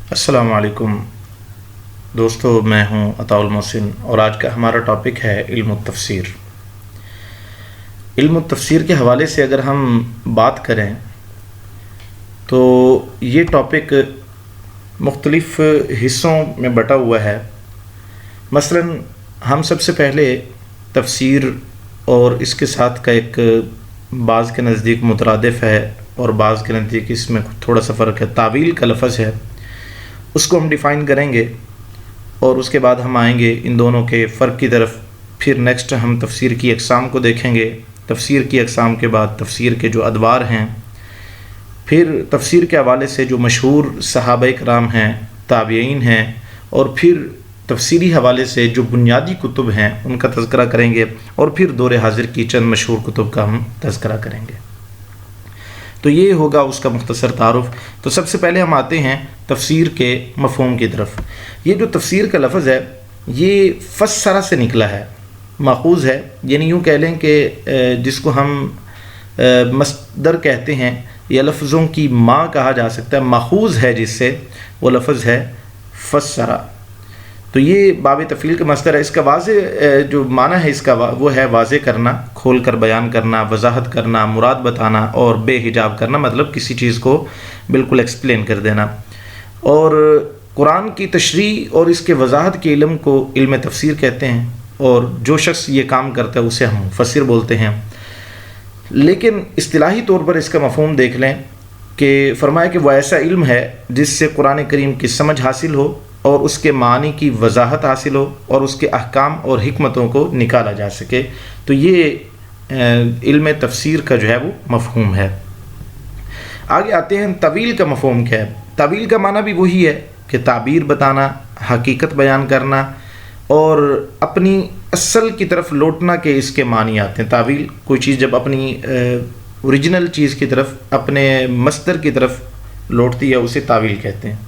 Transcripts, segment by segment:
السلام علیکم دوستو، میں ہوں عطاء المحسن اور آج کا ہمارا ٹاپک ہے علم التفسیر۔ علم التفسیر کے حوالے سے اگر ہم بات کریں تو یہ ٹاپک مختلف حصوں میں بٹا ہوا ہے۔ مثلا ہم سب سے پہلے تفسیر اور اس کے ساتھ کا ایک بعض کے نزدیک مترادف ہے اور بعض کے نزدیک اس میں تھوڑا سا فرق ہے، تعویل کا لفظ ہے، اس کو ہم ڈیفائن کریں گے اور اس کے بعد ہم آئیں گے ان دونوں کے فرق کی طرف۔ پھر نیکسٹ ہم تفسیر کی اقسام کو دیکھیں گے، تفسیر کی اقسام کے بعد تفسیر کے جو ادوار ہیں، پھر تفسیر کے حوالے سے جو مشہور صحابہ کرام ہیں، تابعین ہیں، اور پھر تفسیری حوالے سے جو بنیادی کتب ہیں ان کا تذکرہ کریں گے، اور پھر دور حاضر کی چند مشہور کتب کا ہم تذکرہ کریں گے۔ تو یہ ہوگا اس کا مختصر تعارف۔ تو سب سے پہلے ہم آتے ہیں تفسیر کے مفہوم کی طرف۔ یہ جو تفسیر کا لفظ ہے یہ فسرہ سے نکلا ہے، ماخوذ ہے، یعنی یوں کہہ لیں کہ جس کو ہم مصدر کہتے ہیں یا لفظوں کی ماں کہا جا سکتا ہے، ماخوذ ہے جس سے، وہ لفظ ہے فسرہ۔ تو یہ باب تفعیل کا مصدر ہے۔ اس کا واضح جو معنی ہے اس کا وہ ہے واضح کرنا، کھول کر بیان کرنا، وضاحت کرنا، مراد بتانا اور بے حجاب کرنا، مطلب کسی چیز کو بالکل ایکسپلین کر دینا۔ اور قرآن کی تشریح اور اس کے وضاحت کے علم کو علم تفسیر کہتے ہیں، اور جو شخص یہ کام کرتا ہے اسے ہم مفسر بولتے ہیں۔ لیکن اصطلاحی طور پر اس کا مفہوم دیکھ لیں کہ فرمایا کہ وہ ایسا علم ہے جس سے قرآن کریم کی سمجھ حاصل ہو اور اس کے معنی کی وضاحت حاصل ہو اور اس کے احکام اور حکمتوں کو نکالا جا سکے۔ تو یہ علم تفسیر کا جو ہے وہ مفہوم ہے۔ آگے آتے ہیں طویل کا مفہوم کیا ہے۔ طویل کا معنی بھی وہی ہے کہ تعبیر بتانا، حقیقت بیان کرنا اور اپنی اصل کی طرف لوٹنا کے اس کے معنی آتے ہیں۔ طویل کوئی چیز جب اپنی اوریجنل چیز کی طرف، اپنے مصدر کی طرف لوٹتی ہے اسے طویل کہتے ہیں۔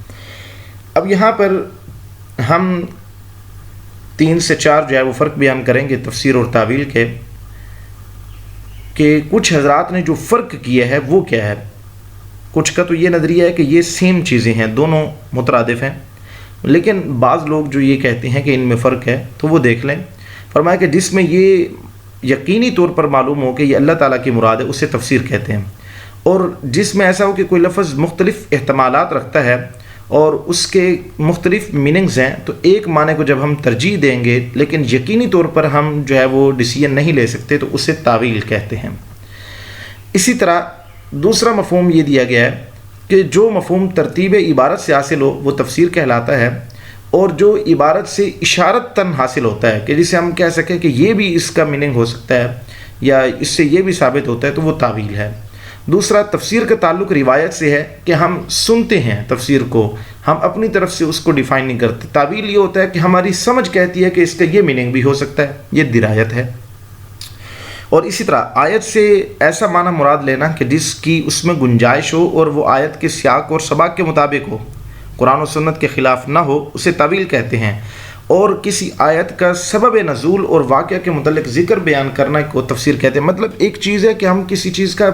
اب یہاں پر ہم 3 سے 4 جو ہے وہ فرق بیان کریں گے تفسیر اور تعویل کے، کہ کچھ حضرات نے جو فرق کیا ہے وہ کیا ہے۔ کچھ کا تو یہ نظریہ ہے کہ یہ سیم چیزیں ہیں، دونوں مترادف ہیں، لیکن بعض لوگ جو یہ کہتے ہیں کہ ان میں فرق ہے تو وہ دیکھ لیں۔ فرمایا کہ جس میں یہ یقینی طور پر معلوم ہو کہ یہ اللہ تعالیٰ کی مراد ہے اسے تفسیر کہتے ہیں، اور جس میں ایسا ہو کہ کوئی لفظ مختلف احتمالات رکھتا ہے اور اس کے مختلف میننگز ہیں، تو ایک معنی کو جب ہم ترجیح دیں گے لیکن یقینی طور پر ہم جو ہے وہ ڈیسیژن نہیں لے سکتے تو اسے تعویل کہتے ہیں۔ اسی طرح دوسرا مفہوم یہ دیا گیا ہے کہ جو مفہوم ترتیب عبارت سے حاصل ہو وہ تفسیر کہلاتا ہے، اور جو عبارت سے اشارتاً حاصل ہوتا ہے کہ جسے ہم کہہ سکیں کہ یہ بھی اس کا میننگ ہو سکتا ہے یا اس سے یہ بھی ثابت ہوتا ہے، تو وہ تعویل ہے۔ دوسرا تفسیر کا تعلق روایت سے ہے کہ ہم سنتے ہیں تفسیر کو، ہم اپنی طرف سے اس کو ڈیفائن نہیں کرتے۔ تعویل یہ ہوتا ہے کہ ہماری سمجھ کہتی ہے کہ اس کا یہ میننگ بھی ہو سکتا ہے، یہ درایت ہے۔ اور اسی طرح آیت سے ایسا معنی مراد لینا کہ جس کی اس میں گنجائش ہو اور وہ آیت کے سیاق اور سباق کے مطابق ہو، قرآن و سنت کے خلاف نہ ہو، اسے تعویل کہتے ہیں۔ اور کسی آیت کا سبب نزول اور واقعہ کے متعلق ذکر بیان کرنا کو تفسیر کہتے ہیں۔ مطلب ایک چیز ہے کہ ہم کسی چیز کا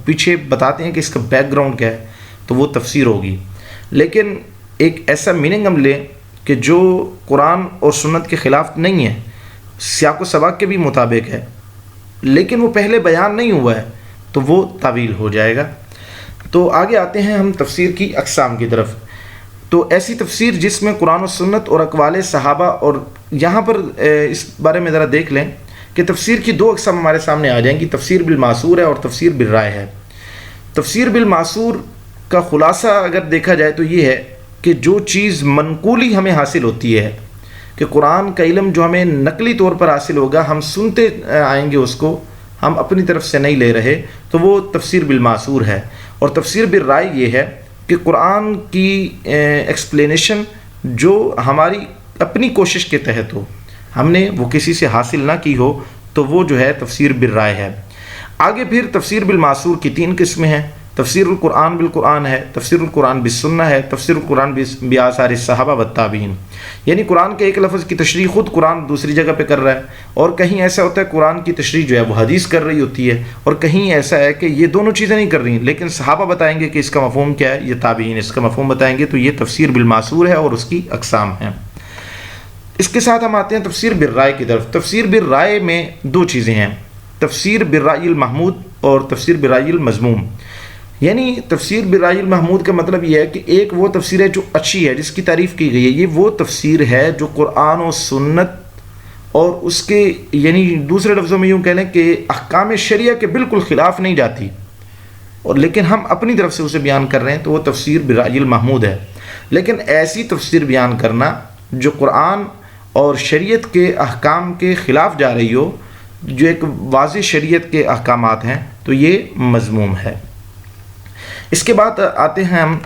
پیچھے بتاتے ہیں کہ اس کا بیک گراؤنڈ کیا ہے، تو وہ تفسیر ہوگی۔ لیکن ایک ایسا میننگ ہم لیں کہ جو قرآن اور سنت کے خلاف نہیں ہے، سیاق و سباق کے بھی مطابق ہے، لیکن وہ پہلے بیان نہیں ہوا ہے، تو وہ تعویل ہو جائے گا۔ تو آگے آتے ہیں ہم تفسیر کی اقسام کی طرف۔ تو ایسی تفسیر جس میں قرآن و سنت اور اقوال صحابہ، اور یہاں پر اس بارے میں ذرا دیکھ لیں کہ تفسیر کی 2 اقسام ہمارے سامنے آ جائیں گی، تفسیر بالمعصور ہے اور تفسیر بالرائے ہے۔ تفسیر بالمعصور کا خلاصہ اگر دیکھا جائے تو یہ ہے کہ جو چیز منقولی ہمیں حاصل ہوتی ہے، کہ قرآن کا علم جو ہمیں نقلی طور پر حاصل ہوگا، ہم سنتے آئیں گے اس کو، ہم اپنی طرف سے نہیں لے رہے، تو وہ تفسیر بالمعصور ہے۔ اور تفسیر بالرائے یہ ہے کہ قرآن کی ایکسپلینیشن جو ہماری اپنی کوشش کے تحت ہو، ہم نے وہ کسی سے حاصل نہ کی ہو، تو وہ جو ہے تفسیر بالرائے ہے۔ آگے پھر تفسیر بالمعصور کی 3 قسمیں ہیں۔ تفسیر القرآن بالقرآن ہے، تفسیر القرآن بالسنہ ہے، تفسیر القرآن بآثار الصحابہ والتابعین. یعنی قرآن کے ایک لفظ کی تشریح خود قرآن دوسری جگہ پہ کر رہا ہے، اور کہیں ایسا ہوتا ہے قرآن کی تشریح جو ہے وہ حدیث کر رہی ہوتی ہے، اور کہیں ایسا ہے کہ یہ دونوں چیزیں نہیں کر رہی ہیں، لیکن صحابہ بتائیں گے کہ اس کا مفہوم کیا ہے، یہ تابعین اس کا مفہوم بتائیں گے. تو یہ تفسیر بالماثور ہے اور اس کی اقسام ہیں. اس کے ساتھ ہم آتے ہیں تفسیر بالرائے کی طرف. تفسیر بالرائے میں دو چیزیں ہیں، تفسیر بالرائے المحمود اور تفسیر بالرائے المذموم. یعنی تفسیر بالرائے المحمود کا مطلب یہ ہے کہ ایک وہ تفسیر ہے جو اچھی ہے، جس کی تعریف کی گئی ہے. یہ وہ تفسیر ہے جو قرآن و سنت اور اس کے یعنی دوسرے لفظوں میں یوں کہہ لیں کہ احکام شریعہ کے بالکل خلاف نہیں جاتی، اور لیکن ہم اپنی طرف سے اسے بیان کر رہے ہیں، تو وہ تفسیر بالرائے المحمود ہے. لیکن ایسی تفسیر بیان کرنا جو قرآن اور شریعت کے احکام کے خلاف جا رہی ہو، جو ایک واضح شریعت کے احکامات ہیں، تو یہ مذموم ہے. اس کے بعد آتے ہیں ہم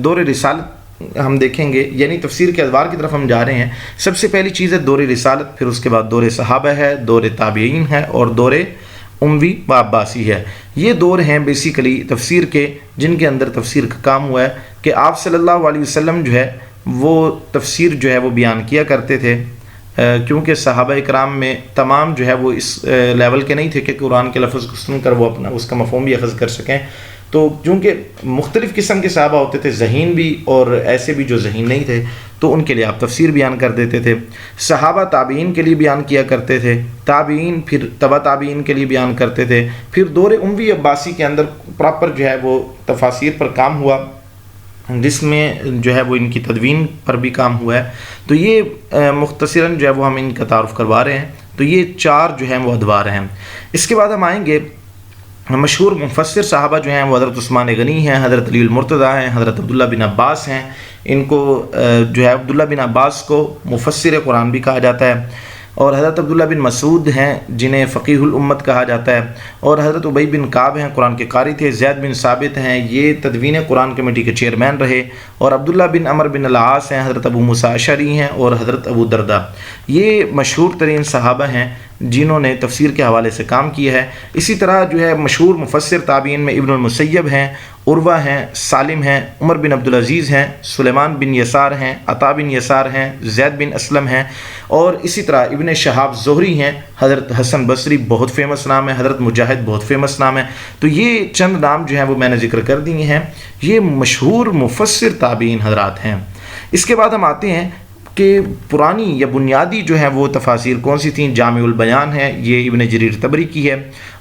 دور رسالت ہم دیکھیں گے، یعنی تفسیر کے ادوار کی طرف ہم جا رہے ہیں. سب سے پہلی چیز ہے دور رسالت، پھر اس کے بعد دور صحابہ ہے، دور تابعین ہے، اور دور اموی و عباسی ہے. یہ دور ہیں بیسیکلی تفسیر کے، جن کے اندر تفسیر کا کام ہوا ہے کہ آپ صلی اللہ علیہ وسلم جو ہے وہ تفسیر جو ہے وہ بیان کیا کرتے تھے، کیونکہ صحابہ اکرام میں تمام جو ہے وہ اس لیول کے نہیں تھے کہ قرآن کے لفظ کو سن کر وہ اپنا اس کا مفہوم بھی اخذ کر سکیں. تو چونکہ مختلف قسم کے صحابہ ہوتے تھے، ذہین بھی اور ایسے بھی جو ذہین نہیں تھے، تو ان کے لیے آپ تفسیر بیان کر دیتے تھے. صحابہ تابعین کے لیے بیان کیا کرتے تھے، تابعین پھر تبع تابعین کے لیے بیان کرتے تھے. پھر دور اموی عباسی کے اندر پراپر جو ہے وہ تفاسیر پر کام ہوا، جس میں جو ہے وہ ان کی تدوین پر بھی کام ہوا ہے. تو یہ مختصراً جو ہے وہ ہم ان کا تعارف کروا رہے ہیں. تو یہ چار جو ہیں وہ ادوار ہیں. اس کے بعد ہم آئیں گے مشہور مفسر صحابہ جو ہیں وہ حضرت عثمان غنی ہیں، حضرت علی المرتضیٰ ہیں، حضرت عبداللہ بن عباس ہیں. ان کو جو ہے عبداللہ بن عباس کو مفسر قرآن بھی کہا جاتا ہے، اور حضرت عبداللہ بن مسعود ہیں جنہیں فقیہ الامت کہا جاتا ہے، اور حضرت ابی بن کعب ہیں قرآن کے قاری تھے، زید بن ثابت ہیں یہ تدوین قرآن کمیٹی کے چیئرمین رہے، اور عبداللہ بن عمر بن العاص ہیں، حضرت ابو موسیٰ اشعری ہیں، اور حضرت ابو درداء. یہ مشہور ترین صحابہ ہیں جنہوں نے تفسیر کے حوالے سے کام کیا ہے. اسی طرح جو ہے مشہور مفسر تابعین میں ابن المسیب ہیں، عروہ ہیں، سالم ہیں، عمر بن عبدالعزیز ہیں، سلیمان بن یسار ہیں، عطا بن یسار ہیں، زید بن اسلم ہیں، اور اسی طرح ابن شہاب زہری ہیں، حضرت حسن بصری بہت فیمس نام ہے، حضرت مجاہد بہت فیمس نام ہے. تو یہ چند نام جو ہیں وہ میں نے ذکر کر دیے ہیں، یہ مشہور مفسر تابعین حضرات ہیں. اس کے بعد ہم آتے ہیں کہ پرانی یا بنیادی جو ہیں وہ تفاسیر کون سی تھیں. جامع البیان ہے، یہ ابن جریر طبری کی ہے.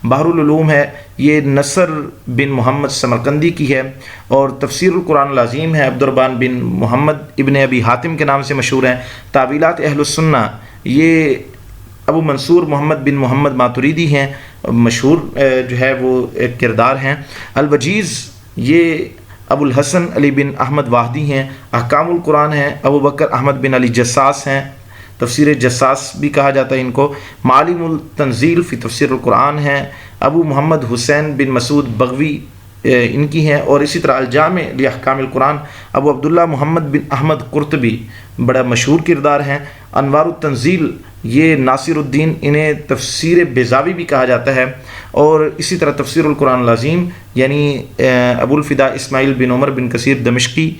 بحر العلوم ہے، یہ نصر بن محمد سمرقندی کی ہے. اور تفسیر القرآن العظیم ہے، عبدالرحمن بن محمد ابن ابی حاتم کے نام سے مشہور ہیں. تعویلات اہل السنہ، یہ ابو منصور محمد بن محمد ماتریدی ہیں، مشہور جو ہے وہ ایک کردار ہیں. الوجیز، یہ ابو الحسن علی بن احمد واحدی ہیں. احکام القرآن ہیں، ابو بکر احمد بن علی جساس ہیں، تفسیر جساس بھی کہا جاتا ہے ان کو. معالم التنزیل فی تفسیر القرآن ہیں، ابو محمد حسین بن مسعود بغوی ان کی ہیں. اور اسی طرح الجامع لاحکام القرآن، ابو عبداللہ محمد بن احمد قرطبی بڑا مشہور کردار ہیں. انوار التنزیل، یہ ناصر الدین، انہیں تفسیر بیضاوی بھی کہا جاتا ہے. اور اسی طرح تفسیر القرآن العظیم یعنی ابو الفدا اسماعیل بن عمر بن کثیر دمشقی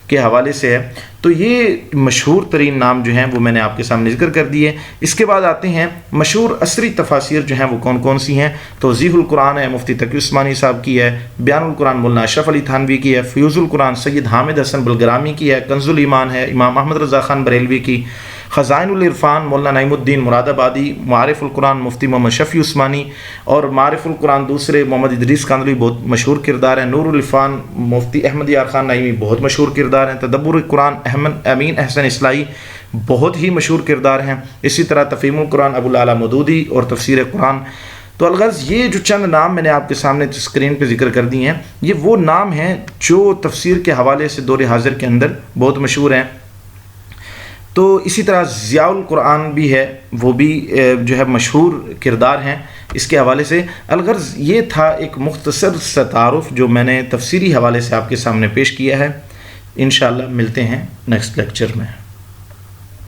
کے حوالے سے ہے. تو یہ مشہور ترین نام جو ہیں وہ میں نے آپ کے سامنے ذکر کر دیے. اس کے بعد آتے ہیں مشہور عصری تفاسیر جو ہیں وہ کون کون سی ہیں. توضیح القرآن ہے، مفتی تقی عثمانی صاحب کی ہے. بیان القرآن مولانا اشرف علی تھانوی کی ہے. فیوز القرآن سید حامد حسن بلگرامی کی ہے. کنز الایمان ہے امام احمد رضا خان بریلوی کی. خزائن العرفان مولانا نعیم الدین مراد آبادی. معارف القرآن مفتی محمد شفیع عثمانی. اور معارف القرآن دوسرے محمد ادریس کاندھلی بہت مشہور کردار ہیں. نور العرفان مفتی احمد یار خان نعیمی بہت مشہور کردار ہیں. تدبر القرآن امین احسن اصلاحی بہت ہی مشہور کردار ہیں. اسی طرح تفہیم القرآن ابو الاعلیٰ مودودی اور تفسیر قرآن. تو الغرض یہ جو چند نام میں نے آپ کے سامنے اسکرین پہ ذکر کر دیے ہیں، یہ وہ نام ہیں جو تفسیر کے حوالے سے دور حاضر کے اندر بہت مشہور ہیں. تو اسی طرح ضیاء القرآن بھی ہے، وہ بھی جو ہے مشہور کردار ہیں اس کے حوالے سے. الغرض یہ تھا ایک مختصر سا تعارف جو میں نے تفسیری حوالے سے آپ کے سامنے پیش کیا ہے. انشاءاللہ ملتے ہیں نیکسٹ لیکچر میں.